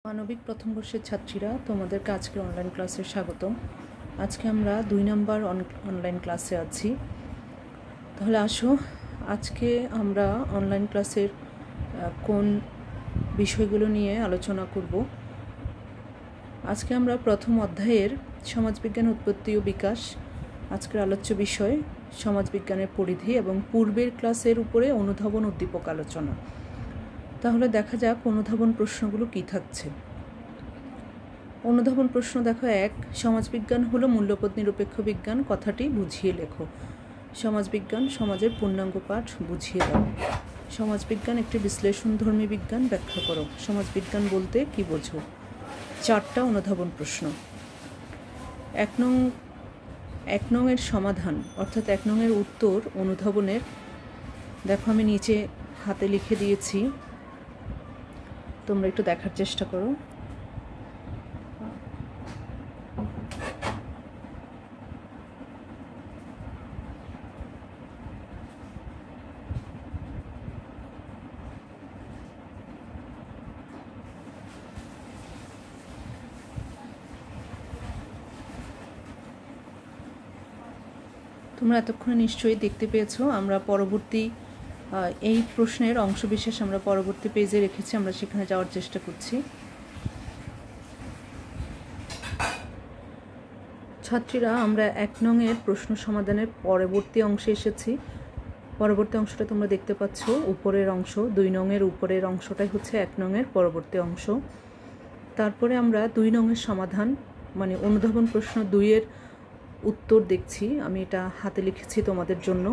মানবিক প্রথম বর্ষের ছাত্রীরা তোমাদেরকে আজকে অনলাইন ক্লাসে স্বাগতম। আজকে আমরা 2 নম্বর অনলাইন ক্লাসে আছি। তাহলে আসো আজকে আমরা অনলাইন ক্লাসের কোন বিষয়গুলো নিয়ে আলোচনা করব। আজকে আমরা প্রথম অধ্যায়ের সমাজবিজ্ঞান উৎপত্তি ও বিকাশ, আজকের আলোচ্য বিষয় সমাজবিজ্ঞানের পরিধি এবং পূর্বের ক্লাসের উপরে অনুধাবন উদ্দীপক আলোচনা। তাহলে দেখা যাক অনুধাবন প্রশ্নগুলো কি থাকছে। অনুধাবন প্রশ্ন দেখো, 1, সমাজবিজ্ঞান হলো মূল্যবোধ নিরপেক্ষ বিজ্ঞান, কথাটি বুঝিয়ে লেখো। সমাজবিজ্ঞান সমাজের পূর্ণাঙ্গ পাঠ, বুঝিয়ে দাও। সমাজবিজ্ঞান একটি বিশ্লেষণধর্মী বিজ্ঞান, ব্যাখ্যা করো। সমাজবিজ্ঞান বলতে কি বোঝো? 4টা অনুধাবন প্রশ্ন। 1 নং এর সমাধান অর্থাৎ 1 নং এর উত্তর অনুধাবনের দেখো আমি নিচে হাতে লিখে দিয়েছি, তোমরা একটু দেখার চেষ্টা করো। তোমরা এতক্ষণে নিশ্চয়ই দেখতে পেয়েছো আমরা পরবর্তী এই প্রশ্নের অংশবিশেষ আমরা পরবর্তী পেজে রেখেছি, আমরা সেখানে যাওয়ার চেষ্টা করছি। ছাত্রীরা আমরা 1 নং এর প্রশ্ন সমাধানের পরবর্তী অংশে এসেছি। পরবর্তী অংশটা তোমরা দেখতে পাচ্ছ, উপরের অংশ 2 নং এর উপরের অংশটাই হচ্ছে 1 নং এর পরবর্তী অংশ। তারপরে আমরা 2 নং এর সমাধান মানে অনুধাবন প্রশ্ন 2 এর উত্তর দেখছি, আমি এটা হাতে লিখেছি তোমাদের জন্য।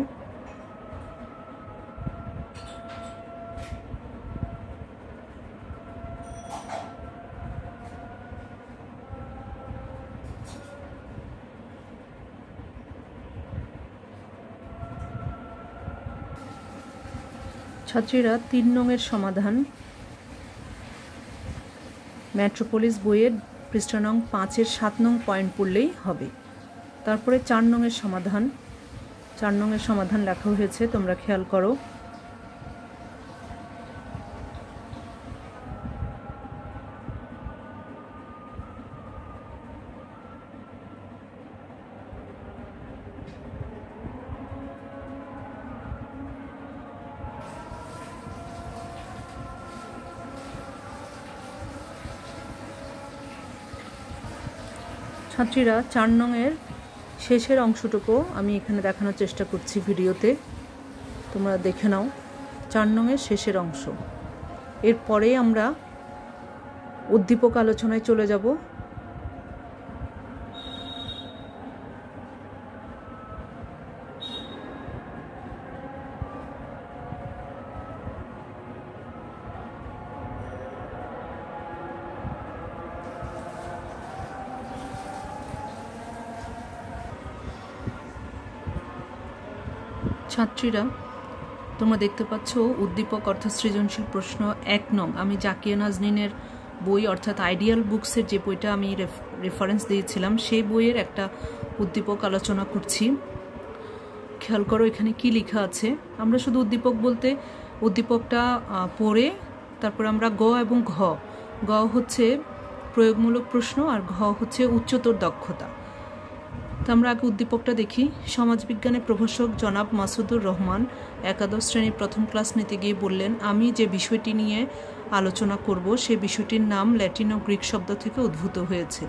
ছাত্রীরা 3 নং এর সমাধান মেট্রোপলিস বইয়ের পৃষ্ঠা নং 5-এর 7 নং পয়েন্ট পড়লেই হবে। তারপরে 4 নং এর সমাধান, 4 নং এর সমাধান লেখা হয়েছে, তোমরা খেয়াল করো। ছাত্রীরা 4 নং এর শেষের অংশটুকু আমি এখানে দেখানোর চেষ্টা করছি ভিডিওতে, তোমরা দেখে নাও। 4 নং এর শেষের অংশ, এরপরেই আমরা উদ্দীপক আলোচনায় চলে যাব। ছাত্রীরা তোমরা দেখতে পাচ্ছ উদ্দীপক অর্থাৎ সৃজনশীল প্রশ্ন 1 নং। আমি জাকিয়া নাজনীনের বই অর্থাৎ আইডিয়াল বুকসের যে বইটা আমি রেফারেন্স দিয়েছিলাম সেই বইয়ের একটা উদ্দীপক আলোচনা করছি। খেয়াল করো এখানে কি লেখা আছে। আমরা শুধু উদ্দীপক বলতে উদ্দীপকটা পড়ে তারপর আমরা গ এবং ঘ, গ হচ্ছে প্রয়োগমূলক প্রশ্ন আর ঘ হচ্ছে উচ্চতর দক্ষতা। তো আমরা আগে উদ্দীপকটা দেখি। সমাজবিজ্ঞানের প্রভাষক জনাব মাসুদুর রহমান একাদশ শ্রেণীর প্রথম ক্লাস নিতে গিয়ে বললেন, আমি যে বিষয়টি নিয়ে আলোচনা করব সে বিষয়টির নাম ল্যাটিন ও গ্রিক শব্দ থেকে উদ্ভূত হয়েছে।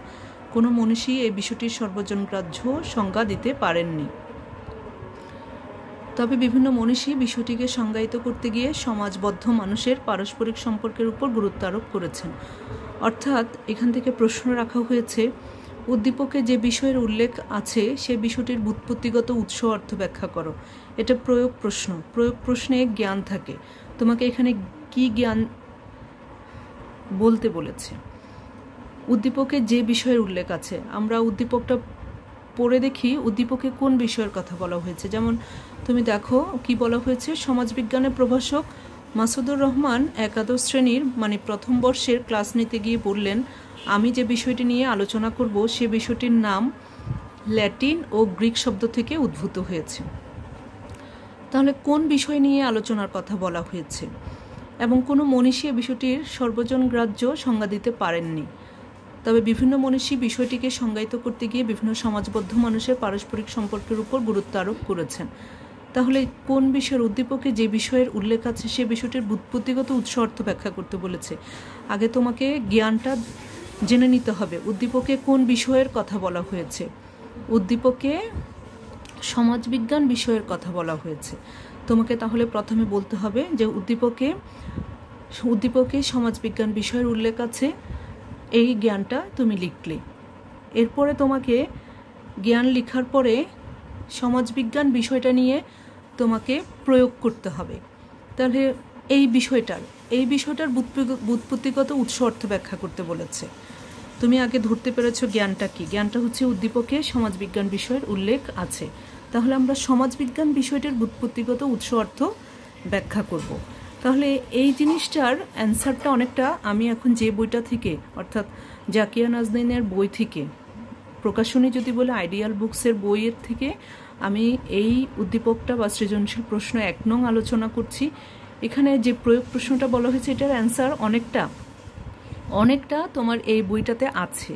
কোনো মনীষী এই বিষয়টির সর্বজনগ্রাহ্য সংজ্ঞা দিতে পারেননি, তবে বিভিন্ন মনীষী বিষয়টিকে সংজ্ঞায়িত করতে গিয়ে সমাজবদ্ধ মানুষের পারস্পরিক সম্পর্কের উপর গুরুত্ব আরোপ করেছেন। অর্থাৎ এখান থেকে প্রশ্ন রাখা হয়েছে, উদ্দীপকে যে বিষয়ের উল্লেখ আছে সে বিষয়টির ব্যুৎপত্তিগত উৎস অর্থ ব্যাখ্যা করো। এটা প্রয়োগ প্রশ্ন। প্রয়োগ প্রশ্নে জ্ঞান থাকে, তোমাকে এখানে কি জ্ঞান বলতে বলেছে। উদ্দীপকে যে বিষয়ের উল্লেখ আছে, আমরা উদ্দীপকটা পড়ে দেখি উদ্দীপকে কোন বিষয়ের কথা বলা হয়েছে। যেমন তুমি দেখো কি বলা হয়েছে, সমাজবিজ্ঞানের প্রভাষক মাসুদুর রহমান একাদশ শ্রেণীর মানে প্রথম বর্ষের ক্লাস নিতে গিয়ে বললেন, আমি যে বিষয়টি নিয়ে আলোচনা করব সে বিষয়টির নাম ল্যাটিন ও গ্রিক শব্দ থেকে উদ্ভূত হয়েছে। তাহলে কোন বিষয় নিয়ে আলোচনার কথা বলা হয়েছে? এবং কোনো মনীষী এ বিষয়টির সর্বজনগ্রাহ্য সংজ্ঞা দিতে পারেননি। তবে বিভিন্ন মনীষী বিষয়টিকে সংজ্ঞায়িত করতে গিয়ে বিভিন্ন সমাজবদ্ধ মানুষের পারস্পরিক সম্পর্কের উপর গুরুত্ব আরোপ করেছেন। তাহলে কোন বিষয়ের উদ্দীপকে যে বিষয়ের উল্লেখ আছে সে বিষয়টির ব্যুৎপত্তিগত উৎস অর্থ ব্যাখ্যা করতে বলেছে। আগে তোমাকে জ্ঞানটা জেনে নিতে হবে উদ্দীপকে কোন বিষয়ের কথা বলা হয়েছে। উদ্দীপকে সমাজবিজ্ঞান বিষয়ের কথা বলা হয়েছে। তোমাকে তাহলে প্রথমে বলতে হবে যে উদ্দীপকে সমাজবিজ্ঞান বিষয়ের উল্লেখ আছে, এই জ্ঞানটা তুমি লিখলে। এরপরে তোমাকে জ্ঞান লেখার পরে সমাজবিজ্ঞান বিষয়টা নিয়ে তোমাকে প্রয়োগ করতে হবে। তাহলে এই বিষয়টার ব্যুৎপত্তিগত উৎস অর্থ ব্যাখ্যা করতে বলেছে। তুমি আগে ধরতে পেরেছো জ্ঞানটা কি। জ্ঞানটা হচ্ছে উদ্দীপকে সমাজবিজ্ঞান বিষয়ের উল্লেখ আছে। তাহলে আমরা সমাজবিজ্ঞান বিষয়টির ব্যুৎপত্তিগত উৎস অর্থ ব্যাখ্যা করব। তাহলে এই জিনিসটার অ্যান্সারটা অনেকটা আমি এখন যে বইটা থেকে, অর্থাৎ জাকিয়া নাজনীনের বই থেকে, প্রকাশনী যদি বলে আইডিয়াল বুকসের বইয়ের থেকে আমি এই উদ্দীপকটা বা সৃজনশীল প্রশ্ন 1 নং আলোচনা করছি। এখানে যে প্রয়োগ প্রশ্নটা বলা হয়েছে এটার অ্যান্সার অনেকটা তোমার এই বইটাতে আছে,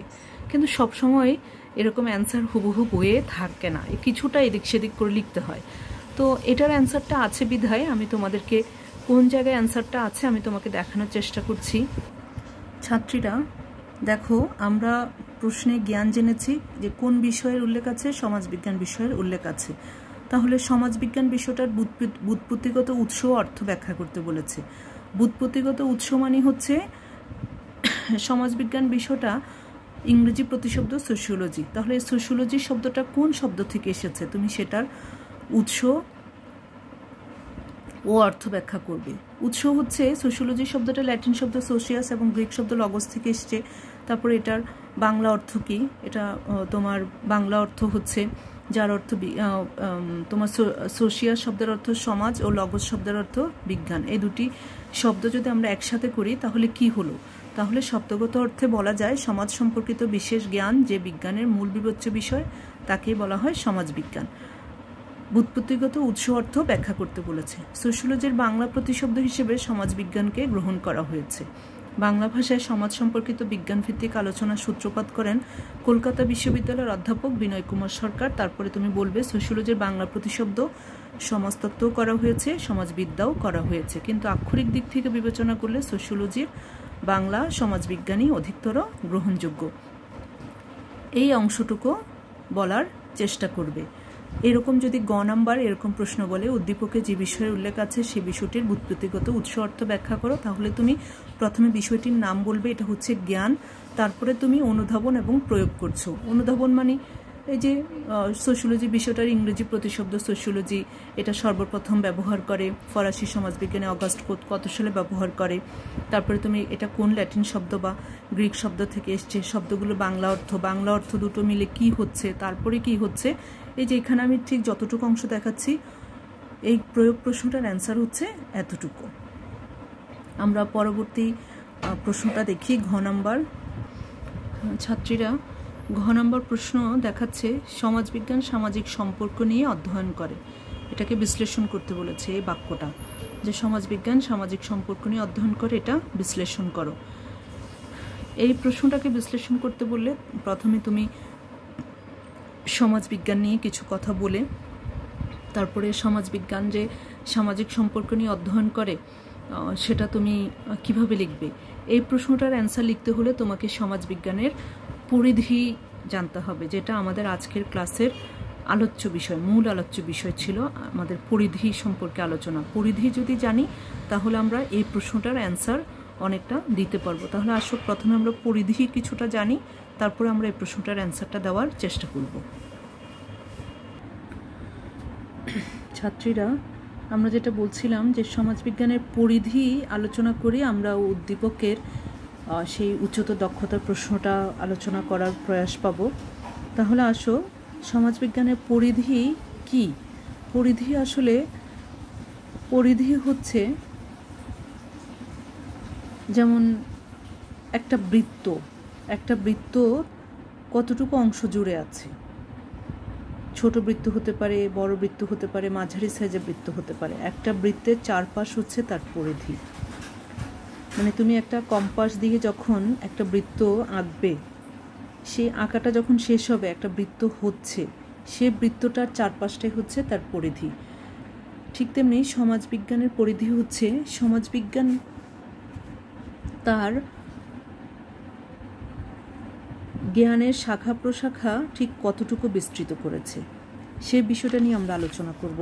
কিন্তু সবসময় এরকম অ্যান্সার হুবহু বইয়ে থাকে না, কিছুটা এদিক সেদিক করে লিখতে হয়। তো এটার অ্যান্সারটা আছে বিধায় আমি তোমাদেরকে কোন জায়গায় অ্যান্সারটা আছে আমি তোমাকে দেখানোর চেষ্টা করছি। ছাত্রীরা দেখো, আমরা প্রশ্নে জ্ঞান জেনেছি যে কোন বিষয়ের উল্লেখ আছে, সমাজবিজ্ঞান বিষয়ের উল্লেখ আছে। তাহলে সমাজবিজ্ঞান বিষয়টার ব্যুৎপত্তিগত উৎস অর্থ ব্যাখ্যা করতে বলেছে। ব্যুৎপত্তিগত উৎস মানে হচ্ছে সমাজবিজ্ঞান বিষয়টা ইংরেজি প্রতিশব্দ সোশিওলজি। তাহলে সোশিওলজি শব্দটা কোন শব্দ থেকে এসেছে তুমি সেটার উৎস ও অর্থ ব্যাখ্যা করবে। উৎস হচ্ছে সোশিওলজি শব্দটা ল্যাটিন শব্দ সোশিয়াস এবং গ্রিক শব্দ লগস থেকে এসছে। তারপরে এটার বাংলা অর্থ কি, এটা তোমার বাংলা অর্থ হচ্ছে যার অর্থ তোমার সোশিয়াস শব্দের অর্থ সমাজ ও লগস শব্দের অর্থ বিজ্ঞান। এই দুটি শব্দ যদি আমরা একসাথে করি তাহলে কি হলো, তাহলে শব্দগত অর্থে বলা যায় সমাজ সম্পর্কিত বিশেষ জ্ঞান যে বিজ্ঞানের মূল বিবেচ্য বিষয় তাকেই বলা হয় সমাজবিজ্ঞান। ব্যুৎপত্তিগত উৎস অর্থ ব্যাখ্যা করতে বলেছে। সোশিওলজির বাংলা প্রতিশব্দ হিসেবে সমাজবিজ্ঞানকে গ্রহণ করা হয়েছে। বাংলা ভাষায় সমাজ সম্পর্কিত বিজ্ঞানভিত্তিক আলোচনা সূত্রপাত করেন কলকাতা বিশ্ববিদ্যালয়ের অধ্যাপক বিনয় কুমার সরকার। তারপরে তুমি বলবে সোশিওলজির বাংলা প্রতিশব্দ সমাজতত্ত্বও করা হয়েছে, সমাজবিদ্যাও করা হয়েছে, কিন্তু আক্ষরিক দিক থেকে বিবেচনা করলে সোশিওলজির বাংলা সমাজবিজ্ঞানই অধিকতর গ্রহণযোগ্য। এই অংশটুকু বলার চেষ্টা করবে। এরকম যদি গ নাম্বার এরকম প্রশ্ন বলে উদ্দীপকে যে বিষয়ের উল্লেখ আছে সে বিষয়টির ব্যুৎপত্তিগত উৎস অর্থ ব্যাখ্যা করো, তাহলে তুমি প্রথমে বিষয়টির নাম বলবে, এটা হচ্ছে জ্ঞান। তারপরে তুমি অনুধাবন এবং প্রয়োগ করছো। অনুধাবন মানে এই যে সোশিওলজি বিষয়টার ইংরেজি প্রতিশব্দ সোশিওলজি, এটা সর্বপ্রথম ব্যবহার করে ফরাসি সমাজবিজ্ঞানে অগাস্ট কত সালে ব্যবহার করে। তারপরে তুমি এটা কোন ল্যাটিন শব্দ বা গ্রিক শব্দ থেকে এসছে, শব্দগুলো বাংলা অর্থ দুটো মিলে কি হচ্ছে, তারপরে কি হচ্ছে। এই যে এখানে আমি ঠিক যতটুকু অংশ দেখাচ্ছি এই প্রয়োগ প্রশ্নটার অ্যান্সার হচ্ছে এতটুকু। আমরা পরবর্তী প্রশ্নটা দেখি ঘ নাম্বার। ছাত্রীরা ঘ নম্বর প্রশ্ন দেখাচ্ছে সমাজবিজ্ঞান সামাজিক সম্পর্ক নিয়ে অধ্যয়ন করে। এটাকে বিশ্লেষণ করতে বলেছে এই বাক্যটা, যে সমাজবিজ্ঞান সামাজিক সম্পর্ক নিয়ে অধ্যয়ন করে, এটা বিশ্লেষণ করো। এই প্রশ্নটাকে বিশ্লেষণ করতে বললে প্রথমে তুমি সমাজবিজ্ঞান নিয়ে কিছু কথা বলে তারপরে সমাজবিজ্ঞান যে সামাজিক সম্পর্ক নিয়ে অধ্যয়ন করে সেটা তুমি কিভাবে লিখবে। এই প্রশ্নটার অ্যান্সার লিখতে হলে তোমাকে সমাজবিজ্ঞানের পরিধি জানতে হবে, যেটা আমাদের আজকের ক্লাসের আলোচ্য বিষয়, মূল আলোচ্য বিষয় ছিল আমাদের পরিধি সম্পর্কে আলোচনা। পরিধি যদি জানি তাহলে আমরা এই প্রশ্নটার অ্যান্সার অনেকটা দিতে পারবো। তাহলে আসো প্রথমে আমরা পরিধি কিছুটা জানি, তারপরে আমরা এই প্রশ্নটার অ্যান্সারটা দেওয়ার চেষ্টা করব। ছাত্রীরা আমরা যেটা বলছিলাম যে সমাজবিজ্ঞানের পরিধি আলোচনা করে আমরা উদ্দীপকের সেই উচ্চতর দক্ষতার প্রশ্নটা আলোচনা করার প্রয়াস পাব। তাহলে আসো সমাজবিজ্ঞানের পরিধি কি। পরিধি আসলে পরিধি হচ্ছে যেমন একটা বৃত্ত কতটুকু অংশ জুড়ে আছে। ছোট বৃত্ত হতে পারে, বড় বৃত্ত হতে পারে, মাঝারি সাইজের বৃত্ত হতে পারে। একটা বৃত্তের চারপাশ হচ্ছে তার পরিধি। মানে তুমি একটা কম্পাস দিয়ে যখন একটা বৃত্ত আঁকবে, সেই আঁকাটা যখন শেষ হবে, একটা বৃত্ত হচ্ছে, সে বৃত্তটার চারপাশটাই হচ্ছে তার পরিধি। ঠিক তেমনি সমাজবিজ্ঞানের পরিধি হচ্ছে সমাজবিজ্ঞান তার জ্ঞানের শাখা প্রশাখা ঠিক কতটুকু বিস্তৃত করেছে, সে বিষয়টা নিয়ে আমরা আলোচনা করব।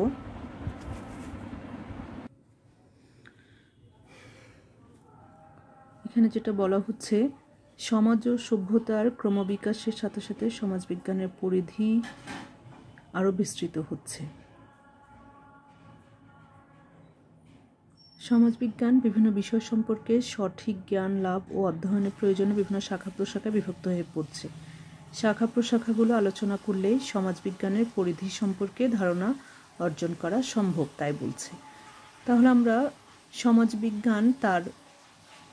এখানে যেটা বলা হচ্ছে, সমাজ ও সভ্যতার ক্রমবিকাশের সাথে সাথে সমাজবিজ্ঞানের পরিধি আরও বিস্তৃত হচ্ছে। সমাজবিজ্ঞান বিভিন্ন বিষয় সম্পর্কে সঠিক জ্ঞান লাভ ও অধ্যয়নের প্রয়োজনে বিভিন্ন শাখা প্রশাখায় বিভক্ত হয়ে পড়ছে। শাখা প্রশাখাগুলো আলোচনা করলেই সমাজবিজ্ঞানের পরিধি সম্পর্কে ধারণা অর্জন করা সম্ভব, তাই বলছে। তাহলে আমরা সমাজবিজ্ঞান তার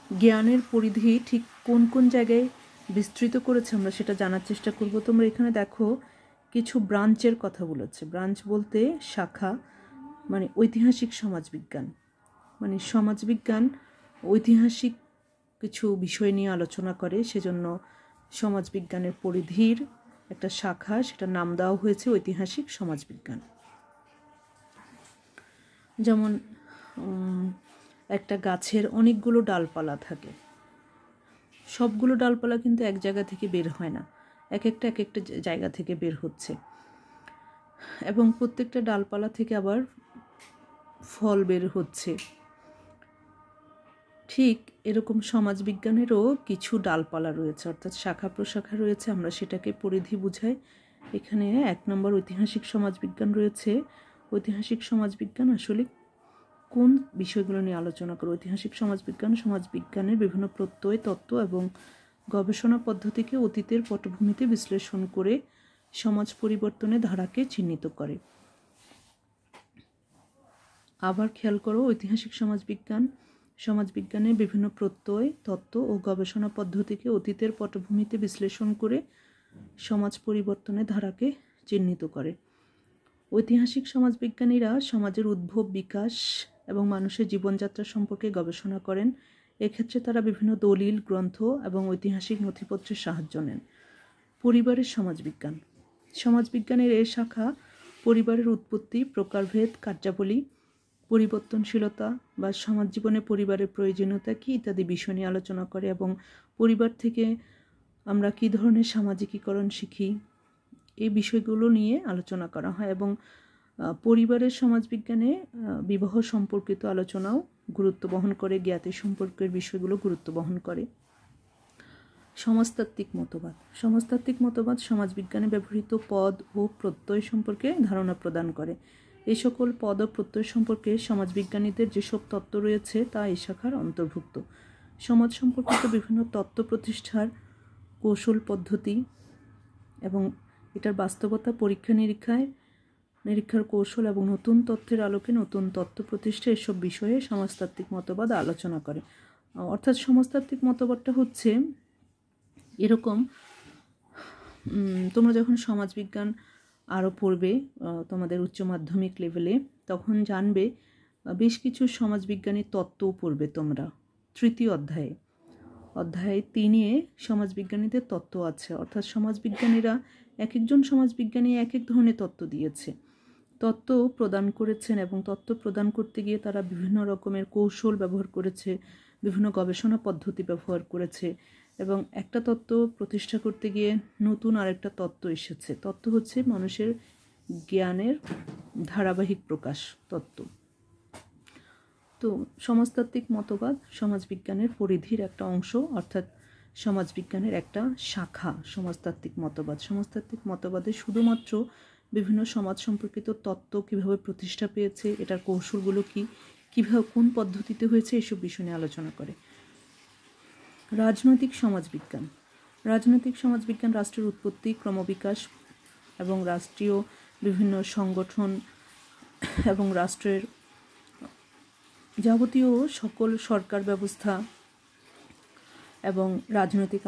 জ্ঞানের পরিধি ঠিক কোন কোন জায়গায় বিস্তৃত করেছে আমরা সেটা জানার চেষ্টা করব। তোমরা এখানে দেখো কিছু ব্রাঞ্চের কথা বলেছে। ব্রাঞ্চ বলতে শাখা, মানে ঐতিহাসিক সমাজবিজ্ঞান, মানে সমাজবিজ্ঞান ঐতিহাসিক কিছু বিষয় নিয়ে আলোচনা করে, সেজন্য সমাজবিজ্ঞানের পরিধির একটা শাখা, সেটার নাম দেওয়া হয়েছে ঐতিহাসিক সমাজবিজ্ঞান। যেমন একটা গাছের অনেকগুলো ডালপালা থাকে, সবগুলো ডালপালা কিন্তু এক জায়গা থেকে বের হয় না, এক একটা জায়গা থেকে বের হচ্ছে, এবং প্রত্যেকটা ডালপালা থেকে আবার ফল বের হচ্ছে। ঠিক এরকম সমাজবিজ্ঞানেরও কিছু ডালপালা রয়েছে, অর্থাৎ শাখা প্রশাখা রয়েছে, আমরা সেটাকে পরিধি বুঝাই। এখানে 1 নম্বর ঐতিহাসিক সমাজবিজ্ঞান রয়েছে। ঐতিহাসিক সমাজবিজ্ঞান আসলে কোন বিষয়গুলো নিয়ে আলোচনা করে? ঐতিহাসিক সমাজবিজ্ঞান সমাজবিজ্ঞানের বিভিন্ন প্রত্যয়, তত্ত্ব এবং গবেষণা পদ্ধতিকে অতীতের পটভূমিতে বিশ্লেষণ করে সমাজ পরিবর্তনের ধারাকে চিহ্নিত করে। আবার খেয়াল করো, ঐতিহাসিক সমাজবিজ্ঞানের বিভিন্ন প্রত্যয়, তত্ত্ব ও গবেষণা পদ্ধতিকে অতীতের পটভূমিতে বিশ্লেষণ করে সমাজ পরিবর্তনের ধারাকে চিহ্নিত করে। ঐতিহাসিক সমাজবিজ্ঞানীরা সমাজের উদ্ভব, বিকাশ এবং মানুষের জীবনযাত্রা সম্পর্কে গবেষণা করেন। এক্ষেত্রে তারা বিভিন্ন দলিল, গ্রন্থ এবং ঐতিহাসিক নথিপত্রের সাহায্য নেন। পরিবারের সমাজবিজ্ঞানের এই শাখা পরিবারের উৎপত্তি, প্রকারভেদ, কার্যাবলী, পরিবর্তনশীলতা বা সমাজ জীবনে পরিবারের প্রয়োজনীয়তা কী ইত্যাদি বিষয় নিয়ে আলোচনা করে, এবং পরিবার থেকে আমরা কী ধরনের সামাজিকীকরণ শিখি, এই বিষয়গুলো নিয়ে আলোচনা করা হয়। এবং পরিবারের সমাজবিজ্ঞানে বিবাহ সম্পর্কিত আলোচনাও গুরুত্ব বহন করে, জ্ঞাতি সম্পর্কের বিষয়গুলো গুরুত্ব বহন করে। সমাজতাত্ত্বিক মতবাদ সমাজবিজ্ঞানে ব্যবহৃত পদ ও প্রত্যয় সম্পর্কে ধারণা প্রদান করে। এই সকল পদ ও প্রত্যয় সম্পর্কে সমাজবিজ্ঞানীদের যেসব তত্ত্ব রয়েছে তা এই শাখার অন্তর্ভুক্ত। সমাজ সম্পর্কিত বিভিন্ন তত্ত্ব প্রতিষ্ঠার কৌশল, পদ্ধতি এবং এটার বাস্তবতা, পরীক্ষা নিরীক্ষার কৌশল এবং নতুন তথ্যের আলোকে নতুন তত্ত্ব প্রতিষ্ঠা, এসব বিষয়ে সমাজতাত্ত্বিক মতবাদ আলোচনা করে। অর্থাৎ সমাজতাত্ত্বিক মতবাদটা হচ্ছে এরকম, তোমরা যখন সমাজবিজ্ঞান আরও পড়বে তোমাদের উচ্চ মাধ্যমিক লেভেলে, তখন জানবে বেশ কিছু সমাজবিজ্ঞানী তত্ত্বও পড়বে তোমরা। 3য় অধ্যায় 3-এ সমাজবিজ্ঞানীদের তত্ত্ব আছে, অর্থাৎ সমাজবিজ্ঞানীরা একজন সমাজবিজ্ঞানী এক ধরনের তত্ত্ব দিয়েছে, তত্ত্ব প্রদান করেছেন, এবং তত্ত্ব প্রদান করতে গিয়ে তারা বিভিন্ন রকমের কৌশল ব্যবহার করেছে, বিভিন্ন গবেষণা পদ্ধতি ব্যবহার করেছে, এবং একটা তত্ত্ব প্রতিষ্ঠা করতে গিয়ে নতুন আরেকটা তত্ত্ব এসেছে। তত্ত্ব হচ্ছে মানুষের জ্ঞানের ধারাবাহিক প্রকাশ তত্ত্ব। তো সমাজতাত্ত্বিক মতবাদ সমাজবিজ্ঞানের পরিধির একটা অংশ, অর্থাৎ সমাজবিজ্ঞানের একটা শাখা সমাজতাত্ত্বিক মতবাদে শুধুমাত্র বিভিন্ন সমাজ সম্পর্কিত তত্ত্ব কীভাবে প্রতিষ্ঠা পেয়েছে, এটার কৌশলগুলো কীভাবে কোন পদ্ধতিতে হয়েছে, এসব বিষয় নিয়ে আলোচনা করে। রাজনৈতিক সমাজবিজ্ঞান রাষ্ট্রের উৎপত্তি, ক্রমবিকাশ এবং রাষ্ট্রীয় বিভিন্ন সংগঠন এবং রাষ্ট্রের যাবতীয় সকল সরকার ব্যবস্থা এবং রাজনৈতিক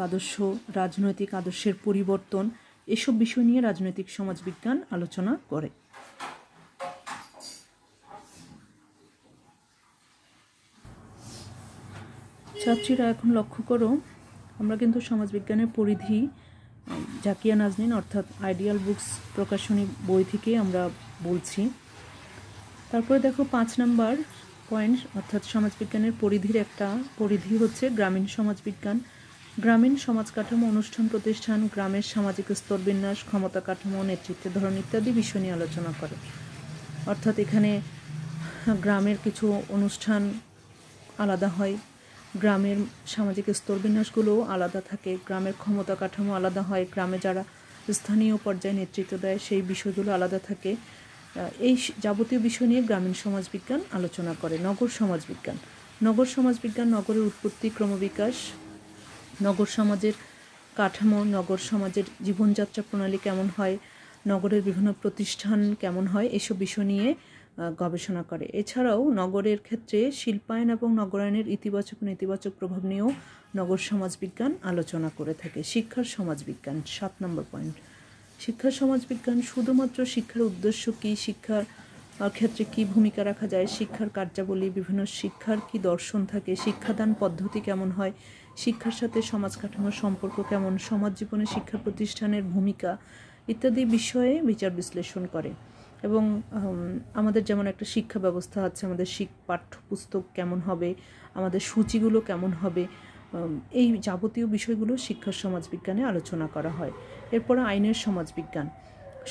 আদর্শের পরিবর্তন, এসব বিষয় নিয়ে রাজনৈতিক সমাজবিজ্ঞান আলোচনা করে। ছাত্রীরা এখন লক্ষ্য করো, আমরা কিন্তু সমাজবিজ্ঞানের পরিধি জাকিয়া নাজনীন অর্থাৎ আইডিয়াল বুকস প্রকাশনী বই থেকে আমরা বলছি। তারপরে দেখো 5 নম্বর পয়েন্ট, অর্থাৎ সমাজবিজ্ঞানের পরিধির একটা পরিধি হচ্ছে গ্রামীণ সমাজবিজ্ঞান। গ্রামীণ সমাজ কাঠামো, অনুষ্ঠান প্রতিষ্ঠান, গ্রামের সামাজিক স্তরবিন্যাস, ক্ষমতা কাঠামো, নেতৃত্বের ধরন ইত্যাদি বিষয় নিয়ে আলোচনা করে। অর্থাৎ এখানে গ্রামের কিছু অনুষ্ঠান আলাদা হয়, গ্রামের সামাজিক স্তরবিন্যাসগুলোও আলাদা থাকে, গ্রামের ক্ষমতা কাঠামো আলাদা হয়, গ্রামে যারা স্থানীয় পর্যায়ে নেতৃত্ব দেয় সেই বিষয়গুলো আলাদা থাকে। এই যাবতীয় বিষয় নিয়ে গ্রামীণ সমাজবিজ্ঞান আলোচনা করে। নগর সমাজবিজ্ঞান, নগর সমাজবিজ্ঞান নগরের উৎপত্তি, ক্রমবিকাশ, নগর সমাজের কাঠামো, নগর সমাজের জীবনযাত্রা প্রণালী কেমন হয়, নগরের বিভিন্ন প্রতিষ্ঠান কেমন হয়, এসব বিষয় নিয়ে গবেষণা করে। এছাড়াও নগরের ক্ষেত্রে শিল্পায়ন এবং নগরায়নের ইতিবাচক নেতিবাচক প্রভাব নিয়েও নগর সমাজবিজ্ঞান আলোচনা করে থাকে। শিক্ষার সমাজবিজ্ঞান 7 নম্বর পয়েন্ট। শিক্ষার সমাজবিজ্ঞান শুধুমাত্র শিক্ষার উদ্দেশ্য কী, শিক্ষার ক্ষেত্রে কী ভূমিকা রাখা যায়, শিক্ষার কার্যাবলী, বিভিন্ন শিক্ষার কী দর্শন থাকে, শিক্ষাদান পদ্ধতি কেমন হয়, শিক্ষার সাথে সমাজ কাঠামোর সম্পর্ক কেমন, সমাজ জীবনে শিক্ষা প্রতিষ্ঠানের ভূমিকা ইত্যাদি বিষয়ে বিচার বিশ্লেষণ করে। এবং আমাদের যেমন একটা শিক্ষা ব্যবস্থা আছে, আমাদের পাঠ্যপুস্তক কেমন হবে, আমাদের সূচিগুলো কেমন হবে, এই যাবতীয় বিষয়গুলো শিক্ষার সমাজবিজ্ঞানে আলোচনা করা হয়। এরপরে আইনের সমাজবিজ্ঞান,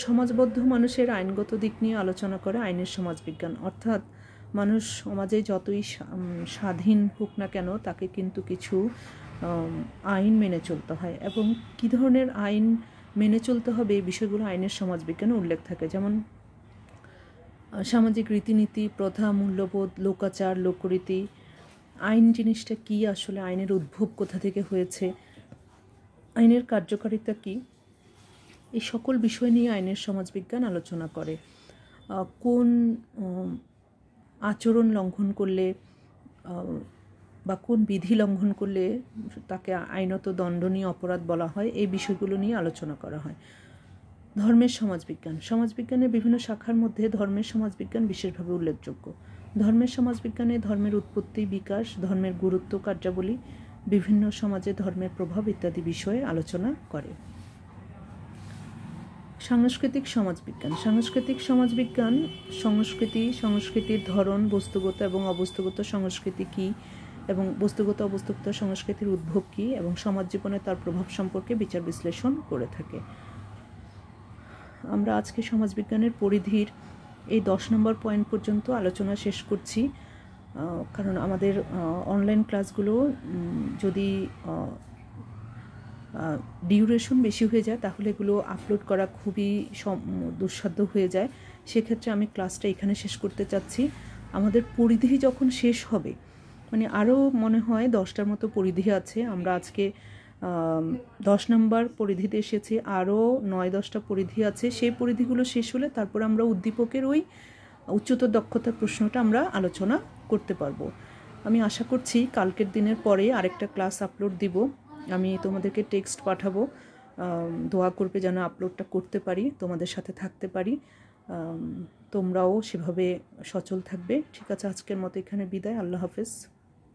সমাজবদ্ধ মানুষের আইনগত দিক নিয়ে আলোচনা করে আইনের সমাজবিজ্ঞান। অর্থাৎ মানুষ সমাজে যতই স্বাধীন হোক না কেন, তাকে কিন্তু কিছু আইন মেনে চলতে হয়, এবং কী ধরনের আইন মেনে চলতে হবে এই বিষয়গুলো আইনের সমাজবিজ্ঞানে উল্লেখ থাকে। যেমন সামাজিক রীতিনীতি, প্রথা, মূল্যবোধ, লোকাচার, লোকরীতি, আইন জিনিসটা কী, আসলে আইনের উদ্ভব কোথা থেকে হয়েছে, আইনের কার্যকারিতা কী, এই সকল বিষয় নিয়ে আইনের সমাজবিজ্ঞান আলোচনা করে। কোন আচরণ লঙ্ঘন করলে বা কোন বিধি লঙ্ঘন করলে তাকে আইনত দণ্ডনীয় অপরাধ বলা হয়, এই বিষয়গুলো নিয়ে আলোচনা করা হয়। ধর্মের সমাজবিজ্ঞান, সমাজবিজ্ঞানের বিভিন্ন শাখার মধ্যে ধর্মের সমাজবিজ্ঞান বিশেষভাবে উল্লেখযোগ্য। ধর্মের সমাজবিজ্ঞানে ধর্মের উৎপত্তি, বিকাশ, ধর্মের গুরুত্ব, কার্যাবলী, বিভিন্ন সমাজে ধর্মের প্রভাব ইত্যাদি বিষয়ে আলোচনা করে। সাংস্কৃতিক সমাজবিজ্ঞান, সাংস্কৃতিক সমাজবিজ্ঞান সংস্কৃতি, সংস্কৃতির ধরন, বস্তুগত এবং অবস্তুগত সংস্কৃতি কী এবং বস্তুগত অবস্তুগত সংস্কৃতির উদ্ভব কী এবং সমাজ জীবনে তার প্রভাব সম্পর্কে বিচার বিশ্লেষণ করে থাকে। আমরা আজকে সমাজবিজ্ঞানের পরিধির এই 10 নম্বর পয়েন্ট পর্যন্ত আলোচনা শেষ করছি, কারণ আমাদের অনলাইন ক্লাসগুলো যদি ডিউরেশন বেশি হয়ে যায় তাহলে এগুলো আপলোড করা খুবই দুঃসাধ্য হয়ে যায়। সেক্ষেত্রে আমি ক্লাসটা এখানে শেষ করতে চাচ্ছি। আমাদের পরিধি যখন শেষ হবে, মানে আরও মনে হয় 10টার মতো পরিধি আছে, আমরা আজকে 10 নম্বর পরিধিতে এসেছি, আরও 9-10টা পরিধি আছে। সেই পরিধিগুলো শেষ হলে তারপর আমরা উদ্দীপকের ওই উচ্চতর দক্ষতার প্রশ্নটা আমরা আলোচনা করতে পারবো। আমি আশা করছি কালকের দিনের পরে আরেকটা ক্লাস আপলোড দিব, আমি তোমাদেরকে টেক্সট পাঠাবো, দোয়া করবে যেন আপলোডটা করতে পারি, তোমাদের সাথে থাকতে পারি, তোমরাও সেভাবে সচল থাকবে। ঠিক আছে, আজকের মতো এখানে বিদায়। আল্লাহ হাফেজ।